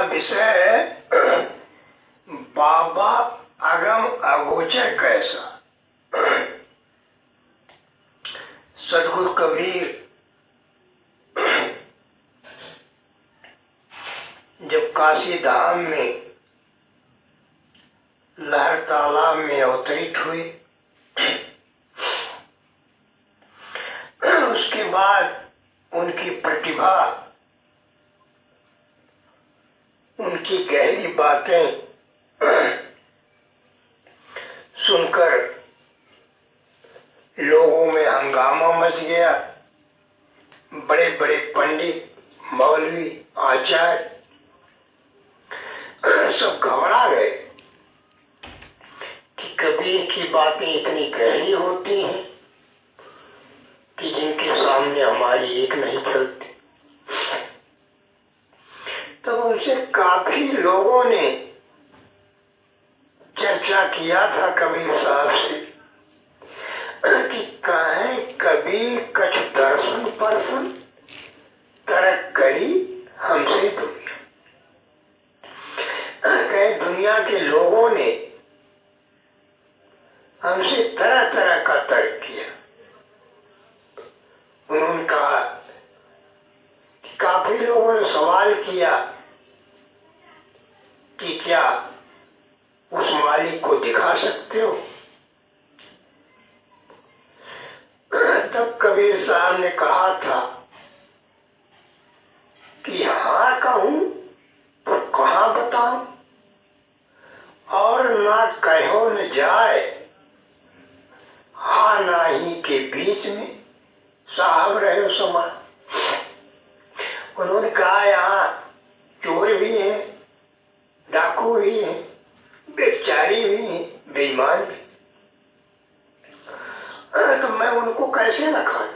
विषय है बाबा अगम अगोचर कैसा। सदगुरु कबीर जब काशी धाम में लहर तालाब में अवतरित हुए, उसके बाद उनकी प्रतिभा, उनकी गहरी बातें सुनकर लोगों में हंगामा मच गया। बड़े बड़े पंडित, मौलवी, आचार्य सब घबरा गए कि कबीर की बातें इतनी गहरी होती हैं कि जिनके सामने हमारी एक नहीं चलती। तब उनसे काफी लोगों ने चर्चा किया था कबीर साहब से कि कहें कबीर कछ दर्शन परसन तरक करी हमसे दुनिया। कहे दुनिया के लोगों ने हमसे तरह तरह का तर्क किया। उन्होंने कहा कि काफी लोगों ने सवाल किया कि क्या उस मालिक को दिखा सकते हो। तब कबीर साहब ने कहा था कि हाँ कहूं तो कहाँ बताऊं, और ना कहो न जाए हाँ नाही के बीच में साहब रहे समा। उन्होंने कहा यहाँ चोर भी हैं, डाकू भी हैं, बेचारी भी हैं, बेईमान भी। तो मैं उनको कैसे न खाऊं।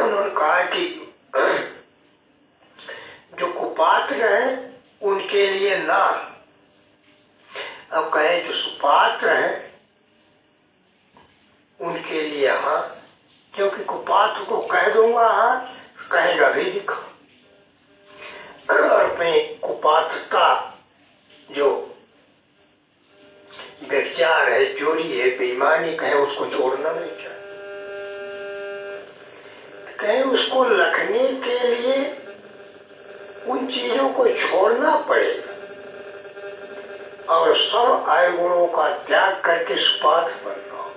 उन्होंने कहा कि जो कुपात्र है उनके लिए ना, अब कहे जो सुपात्र है उनके लिए हाँ, क्योंकि कुपात्र को कह दूंगा हाँ, कहेगा भी दिखा। और अपनी कुपात्रता जो व्यभिचार है, चोरी है, बेईमानी कहे उसको छोड़ना नहीं चाहिए। कहे उसको रखने के लिए उन चीजों को छोड़ना पड़ेगा और सब अवगुणों का त्याग करके सुपात्र बनना हो।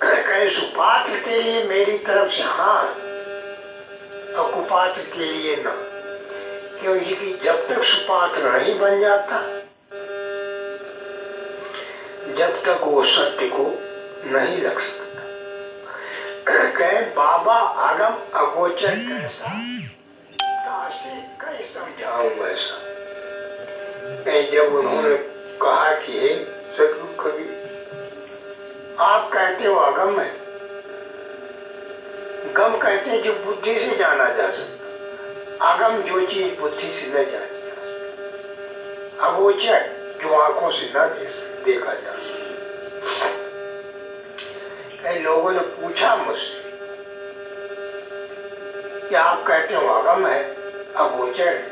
कहे सुपात्र के लिए मेरी तरफ से हाँ और कुपात्र के लिए ना, क्योंकि जब तक सुपात्र नहीं बन जाता जब तक वो सत्य को नहीं रख सकता। कहे बाबा आगम अगोचर कैसा, तासे कई समझाऊं ऐसा। जब उन्होंने कहा कि हे सदगुरु कबीर, आप कहते हो अगम है, गम कहते हैं जो बुद्धि से जाना जा सकता, आगम जो चीज बुद्धि से न जानी जा सकती, अगोचर जो आंखों से न देखा जा सकता। कई लोगों ने पूछा मुझसे कि आप कहते हो अगम है, अगोचर है,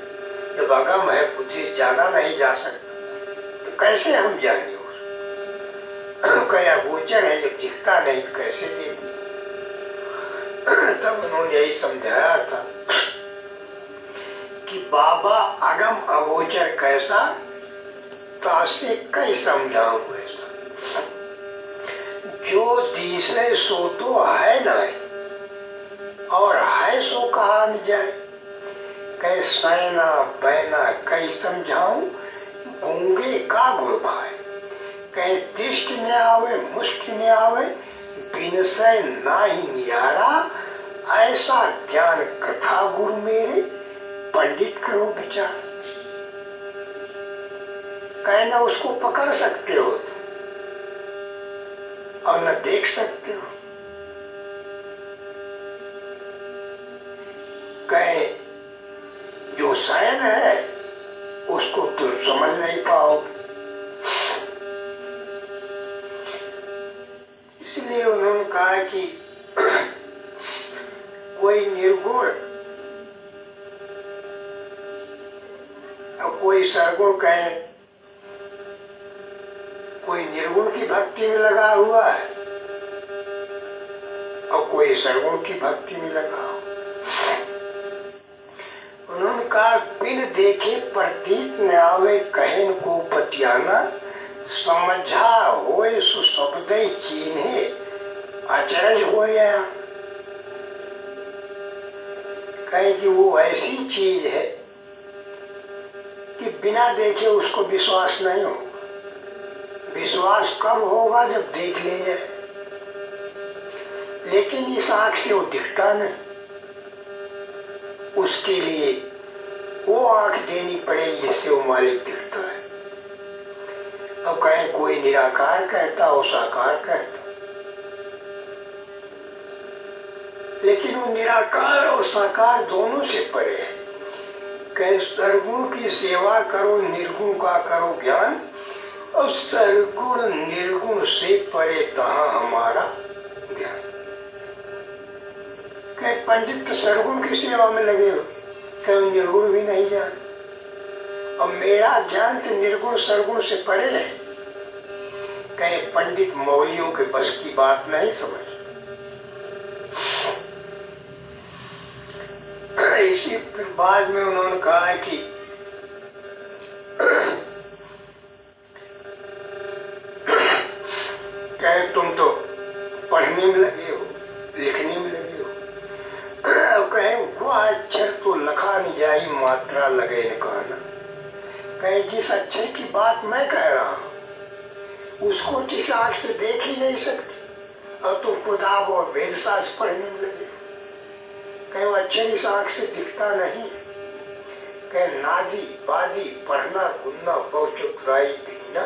जब अगम है बुद्धि से जाना नहीं जा सकता तो कैसे हम जाने उसको। कहीं अगोचर है जब दिखता नहीं तो कैसे देखें। तब उन्होंने यही समझाया था कि बाबा अगम अगोचर कैसा, तासे कई समझाऊं ऐसा। जो दिसे सो तो है नहीं और है सो कहा न जाए। कई सैना बैना कई समझाऊं, गूंगे का गुण भाई। कहीं दृष्टि न आवे मुष्टि न आवे, विनसय ना ही नियारा। ऐसा ज्ञान कथा गुरु मेरे, पंडित करो विचार। कहीं ना उसको पकड़ सकते हो और न देख सकते हो। कहीं जो शयन है उसको तुम समझ नहीं पाओगे। इसलिए उन्होंने कहा कि कोई निर्गुण कोई सरगुण कहे, कोई निर्गुण की भक्ति में लगा हुआ है और कोई सरगुण की भक्ति में लगा। उन्होंने कहा बिन देखे प्रतीत न आवे कहन को पतियाना, समझा होए सो शब्द चीन्हे अचरज हो गया। कहे कि वो ऐसी चीज है कि बिना देखे उसको विश्वास नहीं होगा। विश्वास कब होगा? जब देख ले जाए। लेकिन इस आंख से वो दिखता नहीं, उसके लिए वो आंख देनी पड़ेगी जिससे वो मालिक दिखता है। अब कहें कोई निराकार कहता हो, साकार कहता, लेकिन वो निराकार और साकार दोनों से परे है। कहे सरगुण की सेवा करो, निर्गुण का करो ज्ञान, और सरगुण निर्गुण से परे कहाँ हमारा ज्ञान। कहे पंडित तो सरगुण की सेवा में लगे हो, कहे निर्गुण भी नहीं जान, और मेरा ज्ञान तो निर्गुण सरगुण से परे है। कहे पंडित मौलियों के बस की बात नहीं समझ। इसी बाद में उन्होंने कहा है कि कहे तुम तो पढ़ने में लगे हो, लिखने में लगे हो, कहे वो अक्षर तो लखा नहीं जाई, मात्रा लगे न कहना। कहे जिस अक्षर की बात मैं कह रहा हूँ उसको जिस आंख से देख ही नहीं सकती, और तुम किताब और वेद शास्त्र पढ़ने में लगे। कहे वो अक्षर इस आंख से दिखता नहीं। कहे नादी बादी पढ़ना गुन्ना बहुचुराई पीना।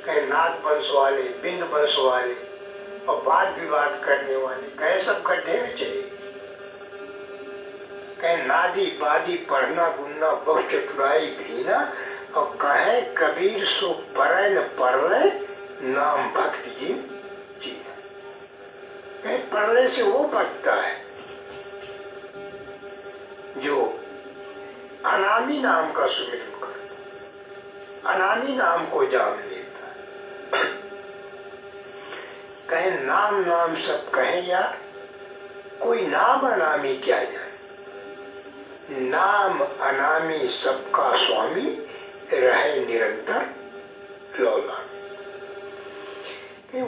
कहे नाद वंश वाले, बिंद वंश वाले और वाद विवाद करने वाले, कहे सब गड्ढे में चले। कहे नादी बादी पढ़ना गुन्ना बहुचुराई पीना, और कहे कबीर सो पढ़े न पढ़े नाम भक्ति जी जीना। कहे पढ़ने से वो बचता है जो अनामी नाम का सुमिरन करता, अनामी नाम को जान लेता है। कहे नाम नाम सब कहे यार, कोई नाम अनामी क्या जाने। नाम अनामी सबका स्वामी, रहे निरंतर लौला।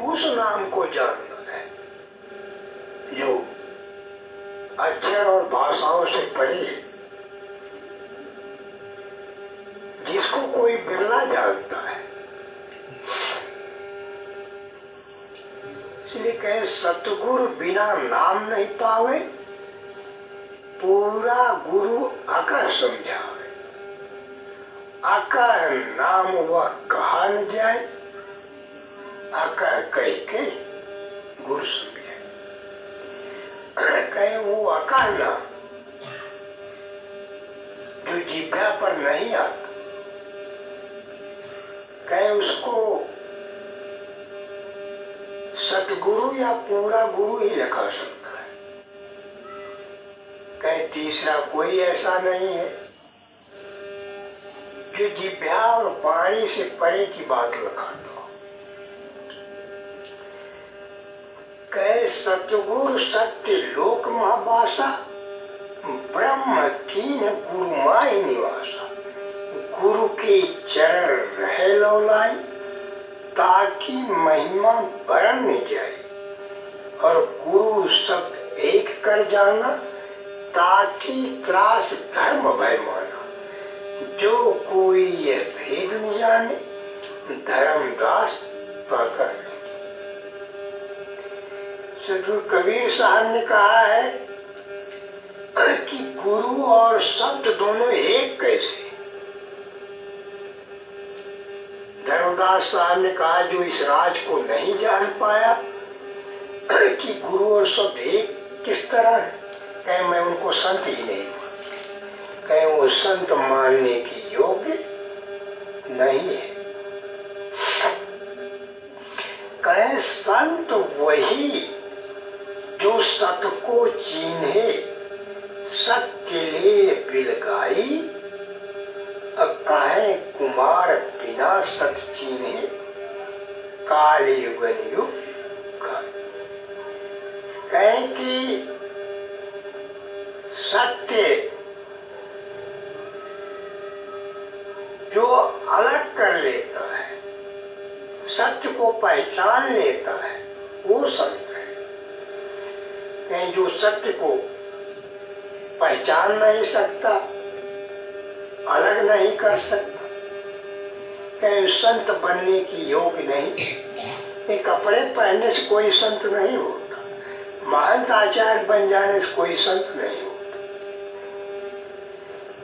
उस नाम को जानना है जो अक्षर और भाषाओं से परे है, जिसको कोई बिरला जानता है। इसलिए कहे सतगुरु बिना नाम नहीं पावे, पूरा गुरु अकर समझावे। अकर नाम वह कहा न जाए, अकर कह के गुरु समझाए। कहे वो अकर नाम जो जिभ्या पर नहीं आता, कहे उसको सतगुरु या पूरा गुरु ही लगा सकता है। कहे तीसरा कोई ऐसा नहीं है जो जिभ्या और वाणी से परे की बात लगाता हो। कहे सतगुरु सत्य लोक महाभाषा, ब्रह्म कीन गुरु माई निवासा। गुरु के चरण रहे लौलाई, ताकि महिमा बरन न जाए, और गुरु शब्द एक कर जाना, ताकि त्रास धर्म भय माना। जो कोई यह भेद न जाने, धर्मदास पकड़ ले। सदगुरु कबीर साहब ने कहा है कि गुरु और शब्द दोनों एक कैसे। धर्मदास साहब ने कहा जो इस राज को नहीं जान पाया कि गुरु और शब्द एक किस तरह है, कहे मैं उनको संत ही नहीं मानता। कहे वो संत मानने की योग्य नहीं है। कहे संत वही जो सत को चीन्हे, सत्य ले बिलगाई, अब काहे कुमार बिना सत चीन्हे काले युग कहें कि सत्य जो अलग कर लेता है, सत्य को पहचान लेता है, वो संत है। कहीं जो सत्य को पहचान नहीं सकता, अलग नहीं कर सकता, कहीं संत बनने की योग्य नहीं। ये कपड़े पहनने से कोई संत नहीं होता, महंत आचार्य बन जाने से कोई संत नहीं होता।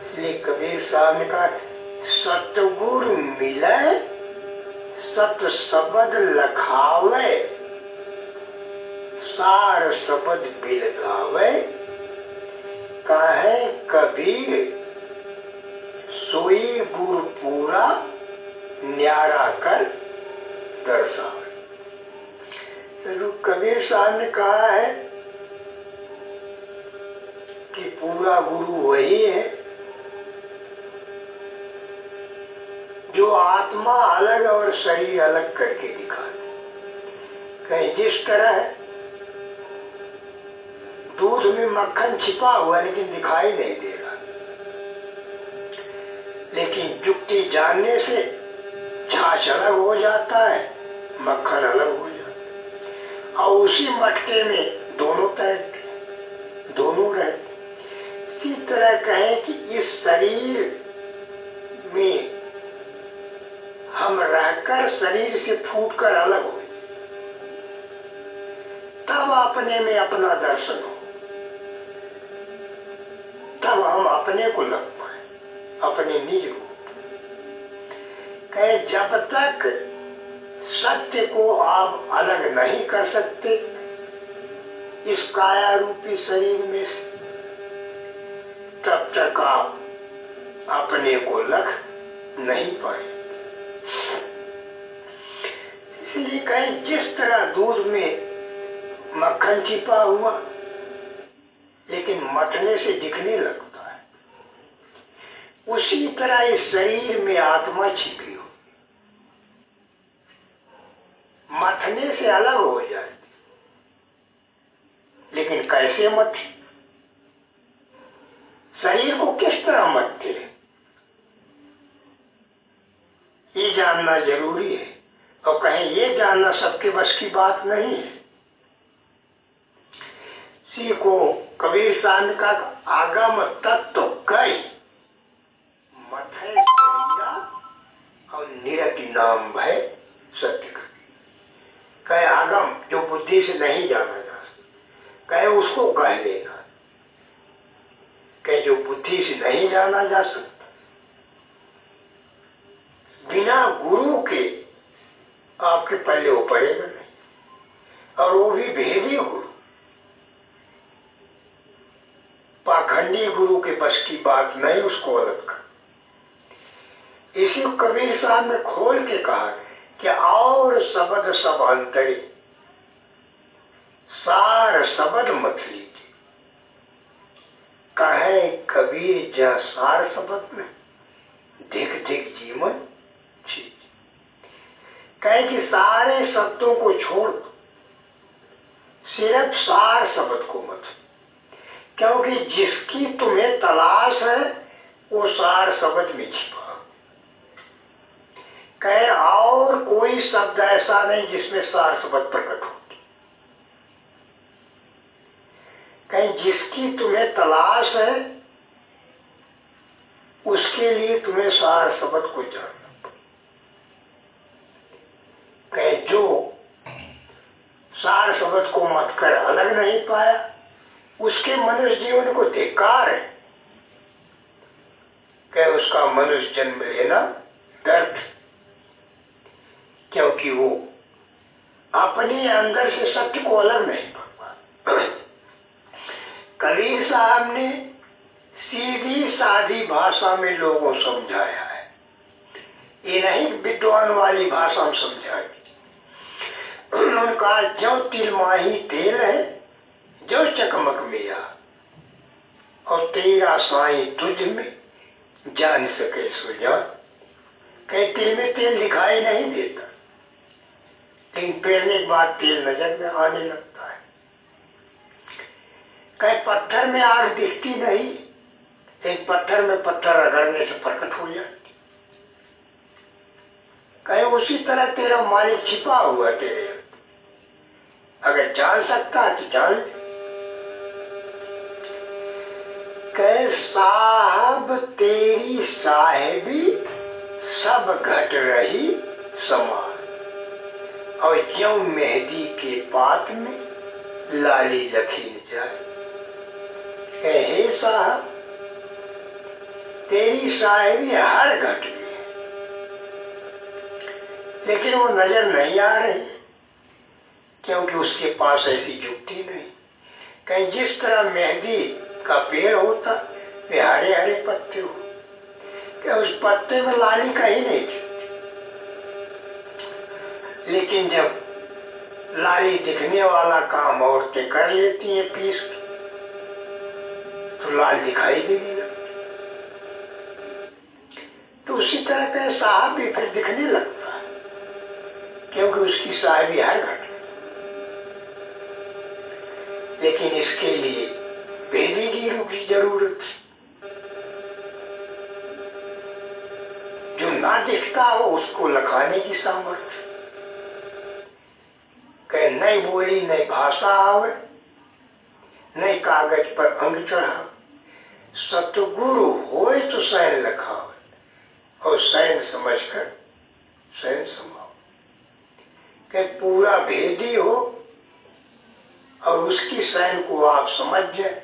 इसलिए कबीर साहब ने कहा, सतगुरु मिले सत शब्द लखावे, सार शब्द बिलगावे, काहे कबीर सोई गुरु पूरा न्यारा कर दर्शावे। तो कबीर साहब ने कहा है कि पूरा गुरु वही है जो आत्मा अलग और शरीर अलग करके दिखाते। कहीं जिस तरह दूध में मक्खन छिपा हुआ लेकिन दिखाई नहीं दे रहा, लेकिन युक्ति जानने से छाछ अलग हो जाता है, मक्खन अलग हो जाता है, और उसी मटके में दोनों तैरते, दोनों रहते। इसी तरह कहें कि इस शरीर में हम रहकर शरीर से फूटकर अलग हो, तब अपने में अपना दर्शन हो, तब हम अपने को लग पाए, अपने निज रूप। कहे जब तक सत्य को आप अलग नहीं कर सकते इस काया रूपी शरीर में से, तब तक आप अपने को लग नहीं पाए। इसलिए कहें जिस तरह दूध में मक्खन छिपा हुआ लेकिन मथने से दिखने लगता है, उसी तरह इस शरीर में आत्मा छिपी हो, मथने से अलग हो जाती, लेकिन कैसे मथे, शरीर को किस तरह मथते, ये जानना जरूरी है। और कहें ये जानना सबके बस की बात नहीं है। इसी को कबीर साहब का आगम तत्व कई मथे सरिया और निरति नाम भय सत्य कहे। आगम जो बुद्धि से नहीं जाना जा सकता, कहे उसको कह लेना, कहे जो बुद्धि से नहीं जाना जा सकता, बिना गुरु के आपके पल्ले वो पड़ेगा नहीं, और वो भी भेदी गुरु, पाखंडी गुरु के बस की बात नहीं, उसको अलग कर। इसी कबीर साहब ने खोल के कहा कि और शब्द सब अंतरी, सार शब्द मत लीजिए। कहे कबीर जहाँ सार शब्द में दिख दिख जीवन चीज, कहे कि सारे शब्दों को छोड़ दो, सिर्फ सार शब्द को मत, क्योंकि जिसकी तुम्हें तलाश है वो सार शब्द में छिपा। कहे और कोई शब्द ऐसा नहीं जिसमें सार शब्द प्रकट होती। कहे जिसकी तुम्हें तलाश है उसके लिए तुम्हें सार शब्द को जानना। कहे जो सार शब्द को मत कर अलग नहीं पाया उसके मनुष्य जीवन को धिक्कार है। कहे उसका मनुष्य जन्म लेना दर्द, क्योंकि वो अपने अंदर से सत्य को अलग नहीं कर पा। कबीर साहब ने सीधी सादी भाषा में लोगों को समझाया है, ये नहीं विद्वान वाली भाषा में समझाई। उन्होंने कहा जो तिल माही तेल है जो चकमक मिया, और तेरा साई तुझ में जान सके सो जान। कहीं तिल में तेल दिखाई नहीं देता, लेकिन पेरने के बाद तेल नजर में आने लगता है। कहीं पत्थर में आग दिखती नहीं, एक पत्थर में पत्थर रगड़ने से प्रकट हो जाती। कहीं उसी तरह तेरा मालिक छिपा हुआ तेरे, अगर जान सकता है तो जान ले। कहे साहब तेरी साहेबी सब घट रही समान, और क्यों मेहंदी के पात में लाली लखी न जाए। हे साहब तेरी साहेबी हर घट में, लेकिन वो नजर नहीं आ रही, क्योंकि उसके पास ऐसी जुगती नहीं। कहीं जिस तरह मेहंदी का पेड़ होता वे हरे हरे पत्ते हो, क्या उस पत्ते में लाली कहीं नहीं थी, लेकिन जब लाली दिखने वाला काम औरतें कर लेती हैं पीस के, तो लाल दिखाई देने लगती। तो उसी तरह का साहब भी फिर दिखने लगता है, क्योंकि उसकी साहेबी हर घट। लेकिन इसके लिए भेदी गिरू की जरूरत, जो ना दिखता हो उसको लखाने की सामर्थ्य। कहे नई बोली नई भाषा आवे, नई कागज पर अंग चढ़ावे, सतगुरु होए तो सैन लखावे, और सैन समझकर सैन समाओ। कहे पूरा भेदी हो और उसकी सैन को आप समझ जाए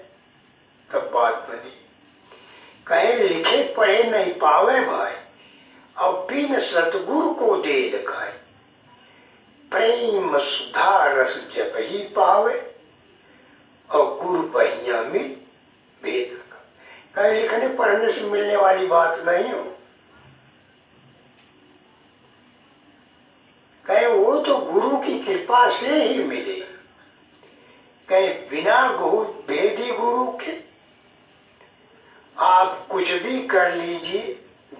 तब बात बनी। कहे लिखे पढ़े नहीं पावे भाई, और बिन सतगुरु को दे दिखाए, प्रेम सुधा रस जब ही पावे, और गुरु पहिया में भेद रखा। कहे लिखने पढ़ने से मिलने वाली बात नहीं हो, कहे वो तो गुरु की कृपा से ही मिले। कहे बिना भेदी गुरु के आप कुछ भी कर लीजिए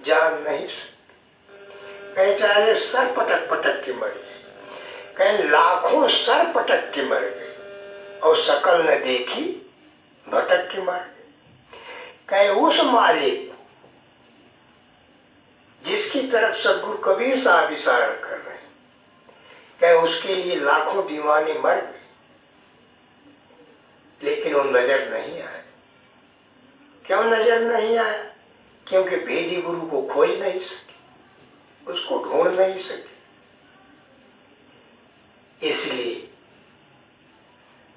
जान नहीं सकते। कहे चाहे सर पटक पटक के मर गए, कहे लाखों सर पटक के मर गए और शकल न देखी भटक के मर गए। कहे उस मालिक जिसकी तरफ सदगुरु कबीर साहब इशारा कर रहे हैं, कहे उसके लिए लाखों दीवाने मर गए, लेकिन वो नजर नहीं आया। क्यों नजर नहीं आया? क्योंकि भेदी गुरु को खोज नहीं सके, उसको ढूंढ नहीं सके। इसलिए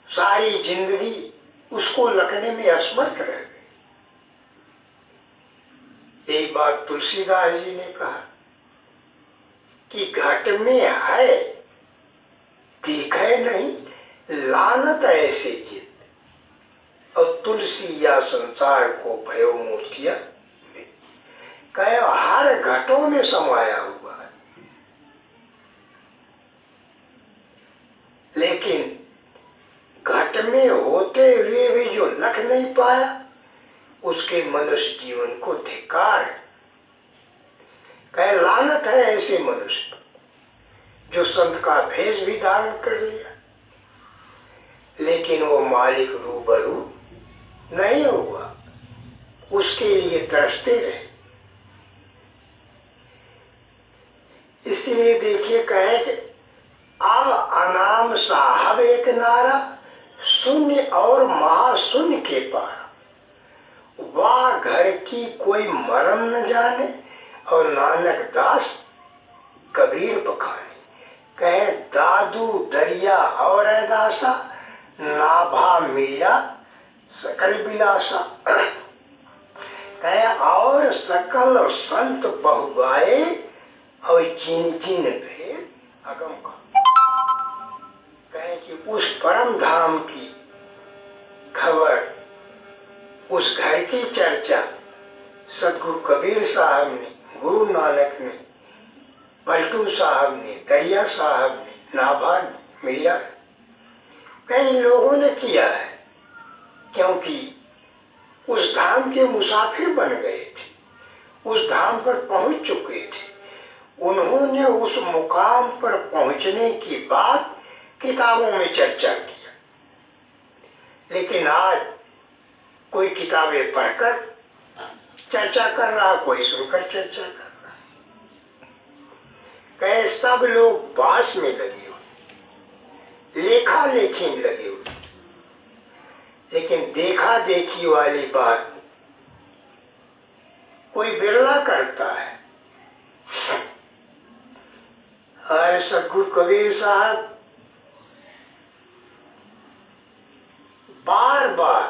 सारी जिंदगी उसको लखने में असमर्थ रह गई। यही बात तुलसीदास जी ने कहा कि घट में है दिखे नहीं, लानत ऐसे चित, और तुलसी या संसार को भयो मूर्तिया। कहे हर घटों में समाया हुआ है, लेकिन घट में होते हुए भी जो लख नहीं पाया उसके मनुष्य जीवन को धिक्कार है। कहे लानत है ऐसे मनुष्य जो संत का भेष भी धारण कर लिया, लेकिन वो मालिक रूबरू नहीं हुआ, उसके लिए तरसते रहे। इसलिए देखिए कहे कि अब अनाम साहब एक नारा, शून्य और महाशून्य के पार, वाह घर की कोई मरम न जाने, और नानक दास कबीर बखाने। कहे दादू दरिया और दासा, नाभा मीरा सकल बिलासा। कहे और सकल संत बहुगाए, और चिन चिन भेद अगम का। कहे कि उस परम धाम की खबर, उस घर की चर्चा सदगुरु कबीर साहब ने, गुरु नानक ने, पलटू साहब ने, दरिया साहब ने, नाभा ने, मीरा, कई लोगों ने किया है, क्योंकि उस धाम के मुसाफिर बन गए थे, उस धाम पर पहुंच चुके थे। उन्होंने उस मुकाम पर पहुंचने की बात किताबों में चर्चा किया, लेकिन आज कोई किताबें पढ़कर चर्चा कर रहा, कोई सुनकर चर्चा कर रहा। कहे सब लोग बास में लगे हुए, लेखा लेखी में लगे हुए, लेकिन देखा देखी वाली बात कोई बिरला करता है। सतगुरु कबीर साहब बार बार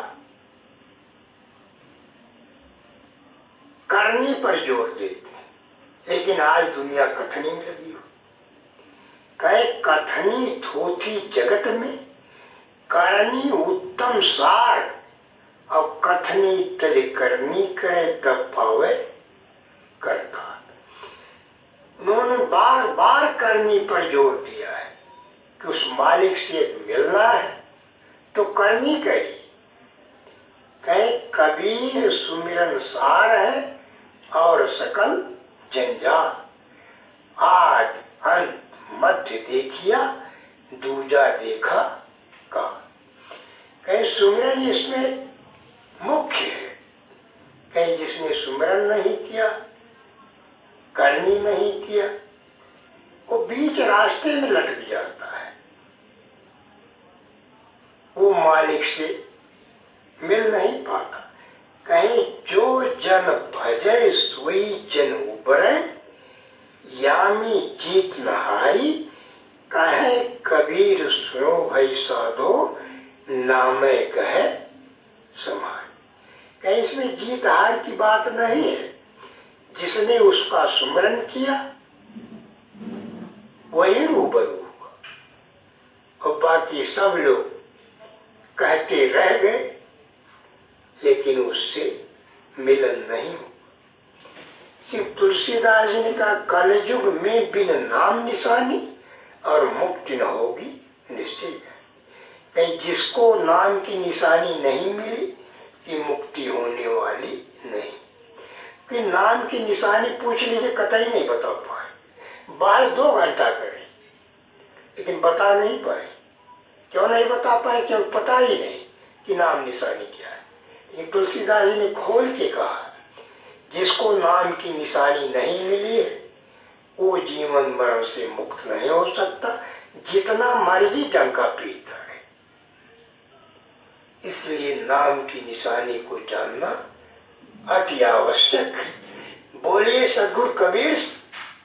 करने पर जोर देते हैं, लेकिन आज दुनिया कथनी में लगी हो। कहे कथनी थोथी जगत में, करनी उत्तम सार, और कथनी तले करनी कहे तब पावे करता। उन्होंने बार बार करनी पर जोर दिया है कि उस मालिक से मिलना है तो करनी कही। कहे कबीर सुमिरन सार है और सकल जंजाल, आज अंत मध्य देखिया दूजा देखा का। कहे सुमिरन इसमें मुख्य है। कहे जिसने सुमिरन नहीं किया, करनी नहीं किया, वो बीच रास्ते में लटक जाता है, वो मालिक से मिल नहीं पाता। कहीं जो जन भजय सोई जन उबरे, यामी जीत नहाई, कहे कबीर सुनो भई साधो, नामे कहे समाई। कहीं इसमें जीत हार की बात नहीं है। जिसने उसका सुमरन किया वही रूबरू हुआ, और बाकी सब लोग कहते रह गए, लेकिन उससे मिलन नहीं हुआ। सिर्फ तुलसीदास जी ने कहा कलयुग में बिन नाम निशानी और मुक्ति न होगी निश्चय। कहीं जिसको नाम की निशानी नहीं मिली कि मुक्ति होने वाली नहीं। कि नाम की निशानी पूछ लीजिए, कतई नहीं बता पाए। बात 2 घंटा करे, लेकिन बता नहीं पाए। क्यों नहीं बता पाए? क्यों पता ही नहीं कि नाम निशानी क्या है। लेकिन तुलसीदास जी ने खोल के कहा जिसको नाम की निशानी नहीं मिली है वो जीवन मरण से मुक्त नहीं हो सकता, जितना मर्जी डंका पीता है। इसलिए नाम की निशानी को जानना अति आवश्यक है।